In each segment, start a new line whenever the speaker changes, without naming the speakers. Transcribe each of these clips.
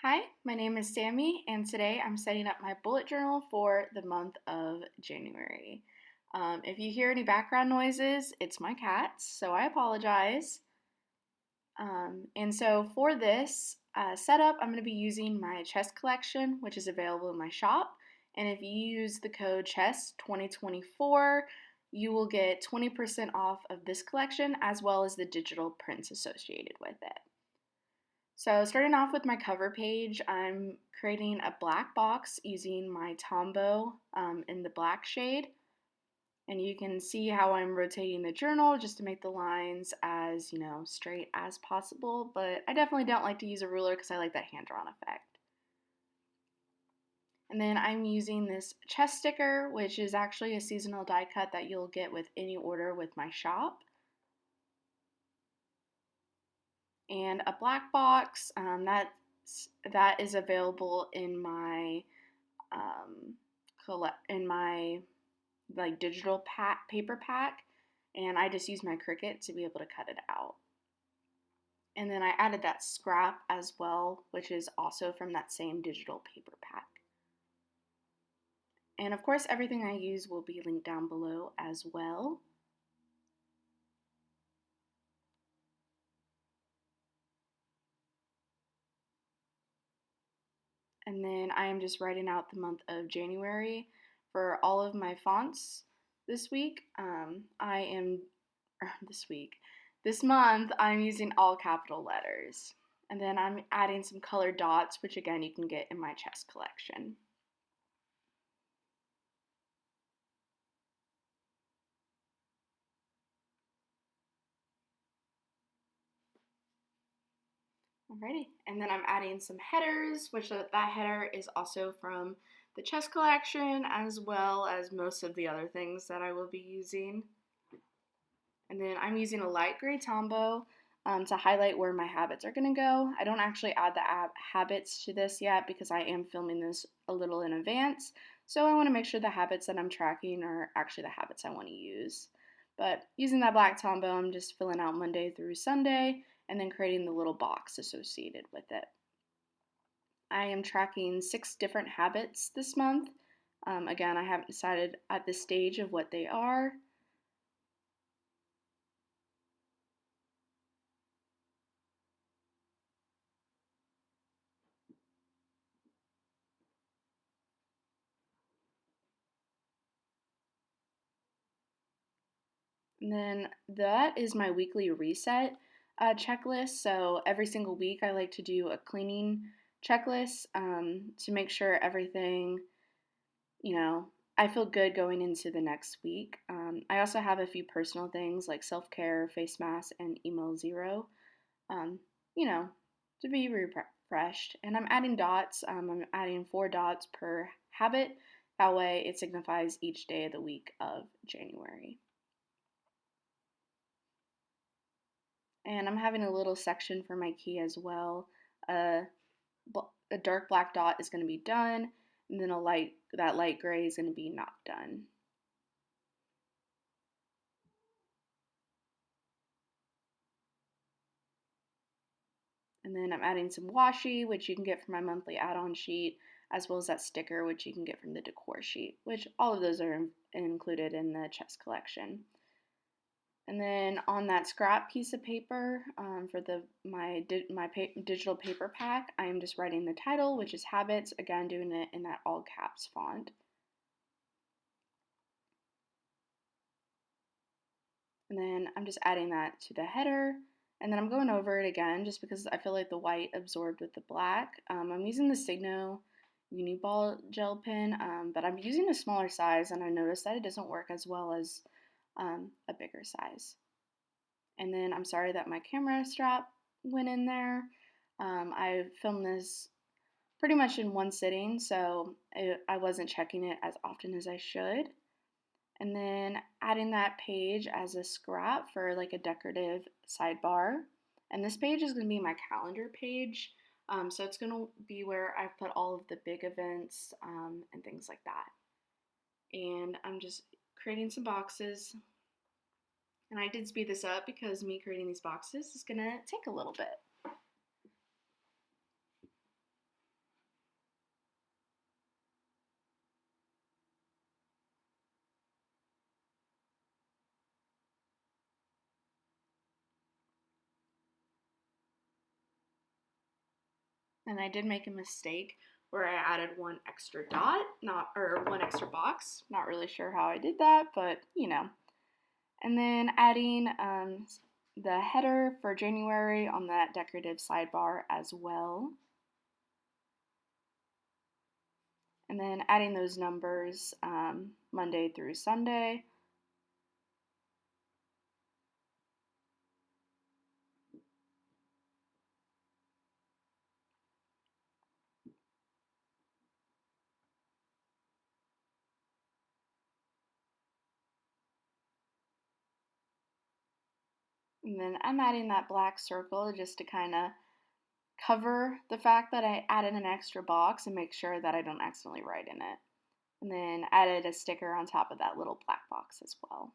Hi, my name is Sammy, and today I'm setting up my bullet journal for the month of January. If you hear any background noises, it's my cats, so I apologize. And so for this setup, I'm going to be using my chess collection, which is available in my shop. And if you use the code CHESS2024, you will get 20% off of this collection as well as the digital prints associated with it. So starting off with my cover page, I'm creating a black box using my Tombow in the black shade. And you can see how I'm rotating the journal just to make the lines as, straight as possible. But I definitely don't like to use a ruler because I like that hand-drawn effect. And then I'm using this chest sticker, which is actually a seasonal die cut that you'll get with any order with my shop. And a black box that is available in my in my like digital paper pack, and I just use my Cricut to be able to cut it out. And then I added that scrap as well, which is also from that same digital paper pack. And of course, everything I use will be linked down below as well. And then I am just writing out the month of January for all of my fonts this week. This month, I'm using all capital letters. And then I'm adding some colored dots, which again you can get in my chess collection. Alrighty, and then I'm adding some headers, which that header is also from the chess collection, as well as most of the other things that I will be using. And then I'm using a light gray Tombow to highlight where my habits are going to go. I don't actually add the habits to this yet because I am filming this a little in advance. So I want to make sure the habits that I'm tracking are actually the habits I want to use. But using that black Tombow, I'm just filling out Monday through Sunday and then creating the little box associated with it. I am tracking 6 different habits this month. Again, I haven't decided at this stage of what they are. And then that is my weekly reset checklist. So every single week, I like to do a cleaning checklist to make sure everything, I feel good going into the next week. I also have a few personal things like self care, face mask, and email zero, um, you know, to be refreshed. And I'm adding dots. I'm adding 4 dots per habit. That way, it signifies each day of the week of January. And I'm having a little section for my key as well. A dark black dot is going to be done, and then that light gray is going to be not done. And then I'm adding some washi, which you can get from my monthly add-on sheet, as well as that sticker, which you can get from the decor sheet, which all of those are included in the chess collection. And then on that scrap piece of paper for my digital paper pack, I am just writing the title, which is Habits, again doing it in that all caps font. And then I'm just adding that to the header. And then I'm going over it again just because I feel like the white absorbed with the black. I'm using the Signo Uniball gel pen, but I'm using a smaller size and I noticed that it doesn't work as well as a bigger size. And then I'm sorry that my camera strap went in there. I filmed this pretty much in one sitting, so I wasn't checking it as often as I should. And then adding that page as a scrap for like a decorative sidebar. And this page is going to be my calendar page. So it's going to be where I put all of the big events and things like that. And I'm just creating some boxes. And I did speed this up because me creating these boxes is going to take a little bit. And I did make a mistake where I added one extra dot, or one extra box. Not really sure how I did that, but you know. And then adding the header for January on that decorative sidebar as well. And then adding those numbers Monday through Sunday. And then I'm adding that black circle just to kind of cover the fact that I added an extra box and make sure that I don't accidentally write in it. And then added a sticker on top of that little black box as well.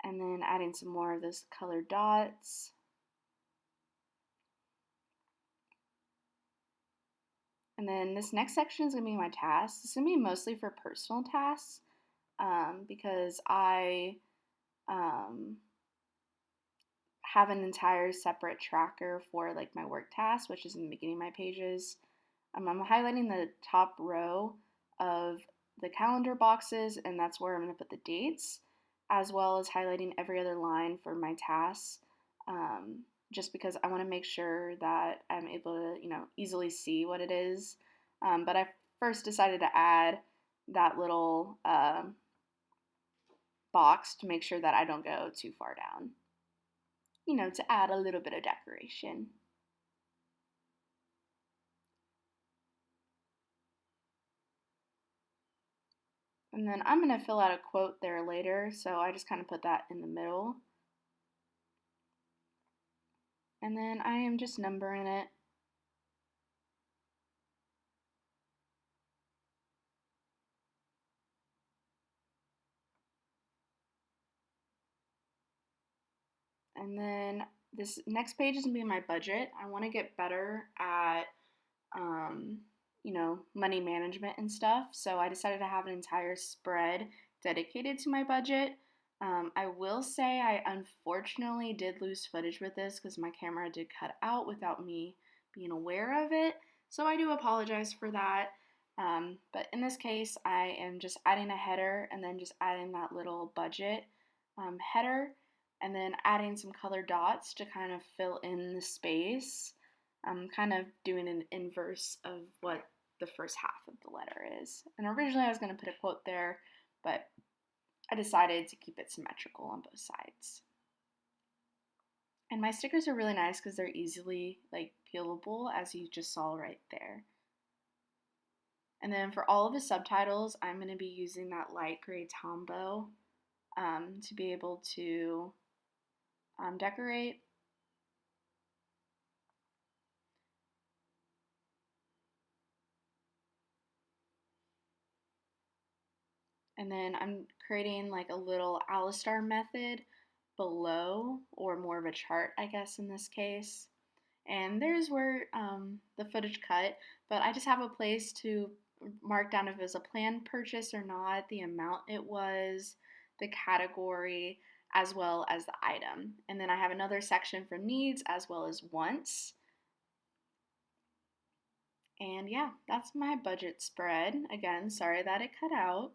And then adding some more of those colored dots. And then this next section is going to be my tasks. This is going to be mostly for personal tasks because I have an entire separate tracker for like my work tasks, which is in the beginning of my pages. I'm highlighting the top row of the calendar boxes, and that's where I'm going to put the dates, as well as highlighting every other line for my tasks, just because I want to make sure that I'm able to, easily see what it is. But I first decided to add that little box to make sure that I don't go too far down, to add a little bit of decoration. And then I'm going to fill out a quote there later, so I just kind of put that in the middle. And then I am just numbering it. And then this next page is going to be my budget. I want to get better at, money management and stuff. So I decided to have an entire spread dedicated to my budget. I will say I unfortunately did lose footage with this because my camera did cut out without me being aware of it. So I do apologize for that. But in this case, I am just adding a header and then just adding that little budget header and then adding some colored dots to kind of fill in the space. I'm kind of doing an inverse of what the first half of the letter is. And originally I was going to put a quote there, but I decided to keep it symmetrical on both sides. And my stickers are really nice because they're easily peelable, as you just saw right there. And then for all of the subtitles, I'm going to be using that light gray Tombow to be able to decorate. And then I'm creating like a little Alistar method below, or more of a chart, I guess, in this case. And there's where the footage cut, but I just have a place to mark down if it was a planned purchase or not, the amount it was, the category, as well as the item. And then I have another section for needs as well as wants. And yeah, that's my budget spread. Again, sorry that it cut out.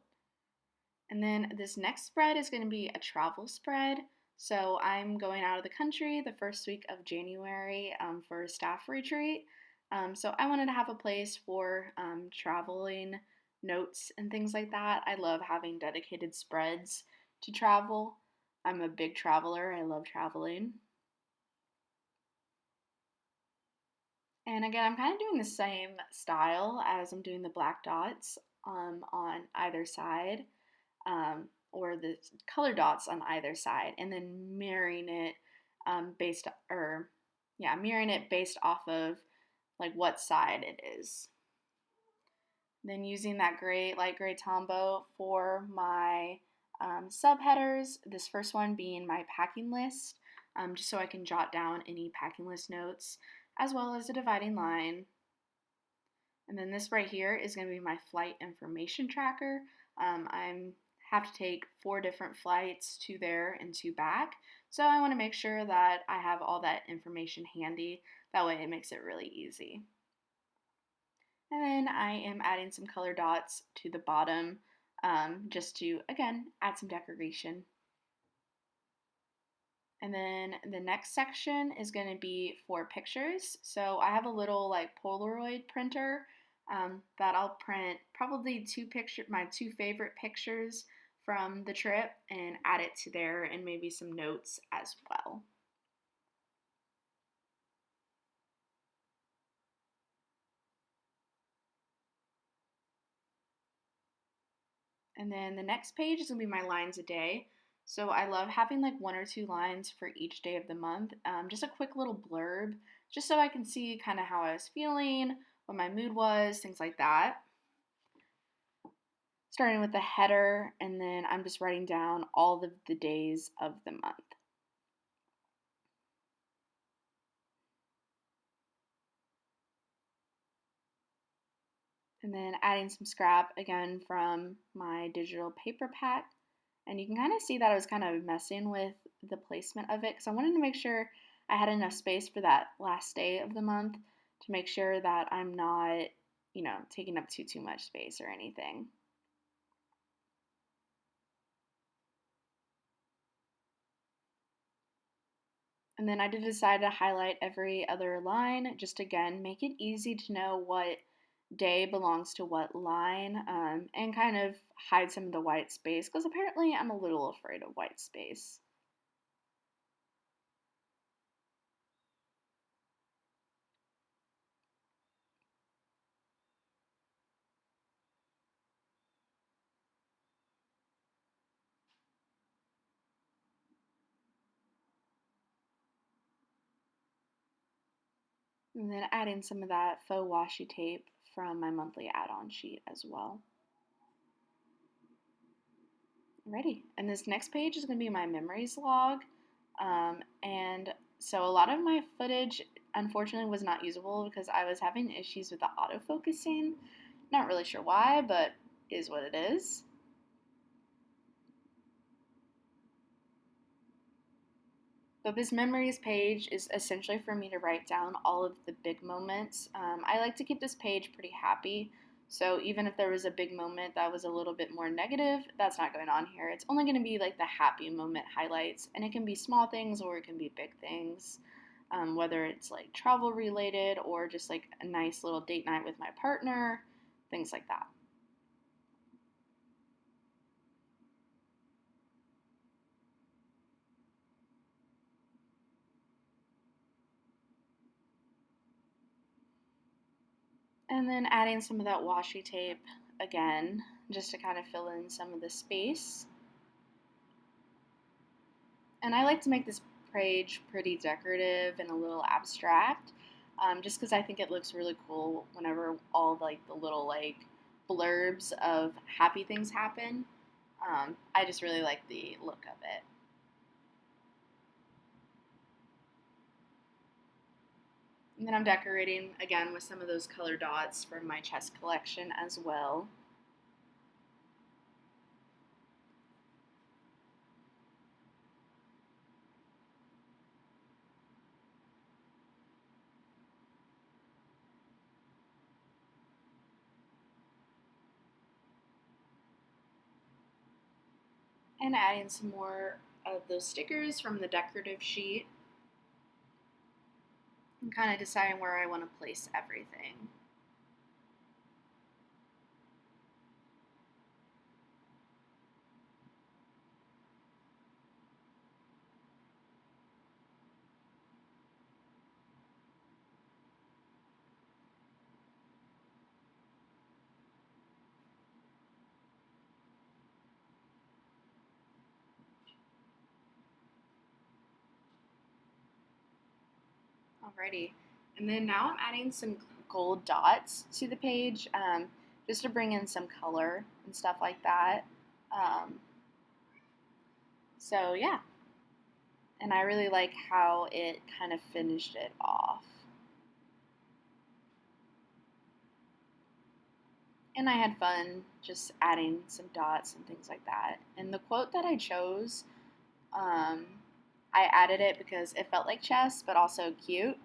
And then this next spread is going to be a travel spread. So I'm going out of the country the first week of January for a staff retreat. So I wanted to have a place for traveling notes and things like that. I love having dedicated spreads to travel. I'm a big traveler. I love traveling. And again, I'm kind of doing the same style as I'm doing the black dots on either side, or the color dots on either side, and then mirroring it mirroring it based off of like what side it is. Then using that light gray Tombow for my subheaders, this first one being my packing list, just so I can jot down any packing list notes, as well as a dividing line. And then this right here is going to be my flight information tracker. I have to take 4 different flights to there and to back, So I want to make sure that I have all that information handy. That way it makes it really easy. And then I am adding some color dots to the bottom just to, again, add some decoration. And then the next section is going to be for pictures. So I have a little like Polaroid printer that I'll print probably my two favorite pictures from the trip and add it to there and maybe some notes as well. And then the next page is going to be my lines a day. So I love having like one or two lines for each day of the month. Just a quick little blurb, just so I can see kind of how I was feeling, what my mood was, things like that. Starting with the header, and then I'm just writing down all of the days of the month. And then adding some scrap again from my digital paper pack. And you can kind of see that I was kind of messing with the placement of it because I wanted to make sure I had enough space for that last day of the month to make sure that I'm not, taking up too much space or anything. And then I did decide to highlight every other line, just again, make it easy to know what day belongs to what line, and kind of hide some of the white space, because apparently I'm a little afraid of white space. And then adding some of that faux washi tape from my monthly add-on sheet as well. Alrighty, and this next page is going to be my memories log. And so a lot of my footage unfortunately was not usable because I was having issues with the autofocusing. Not really sure why, but is what it is. But this memories page is essentially for me to write down all of the big moments. I like to keep this page pretty happy. So even if there was a big moment that was a little bit more negative, that's not going on here. It's only going to be like the happy moment highlights. And it can be small things or it can be big things. Whether it's like travel related or just like a nice little date night with my partner, things like that. And then adding some of that washi tape again, just to kind of fill in some of the space. And I like to make this page pretty decorative and a little abstract, just because I think it looks really cool whenever all like the little like blurbs of happy things happen. I just really like the look of it. And then I'm decorating again with some of those color dots from my chest collection as well. And adding some more of those stickers from the decorative sheet and kind of deciding where I want to place everything. Alrighty. And then now I'm adding some gold dots to the page just to bring in some color and stuff like that. Um, so yeah, and I really like how it kind of finished it off. And I had fun just adding some dots and things like that. And the quote that I chose um, I added it because it felt like chess, but also cute.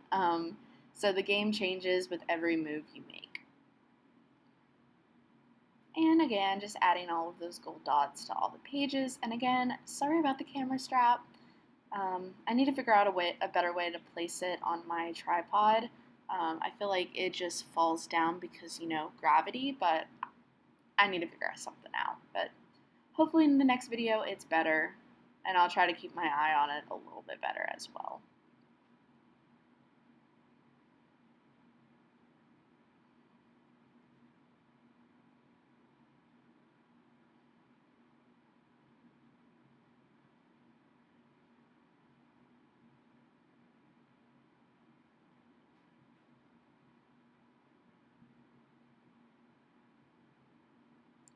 So the game changes with every move you make. And again, just adding all of those gold dots to all the pages. And again, sorry about the camera strap. I need to figure out a better way to place it on my tripod. I feel like it just falls down because, gravity, but I need to figure something out. But hopefully in the next video it's better, and I'll try to keep my eye on it a little bit better as well.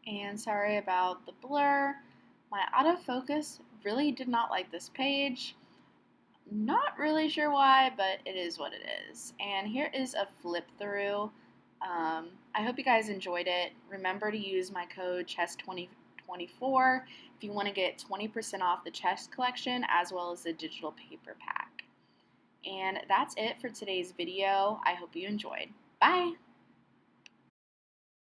And sorry about the blur. My autofocus really did not like this page. Not really sure why, but it is what it is. And here is a flip through. I hope you guys enjoyed it. Remember to use my code CHESS2024 if you want to get 20% off the chess collection as well as the digital paper pack. And that's it for today's video. I hope you enjoyed. Bye!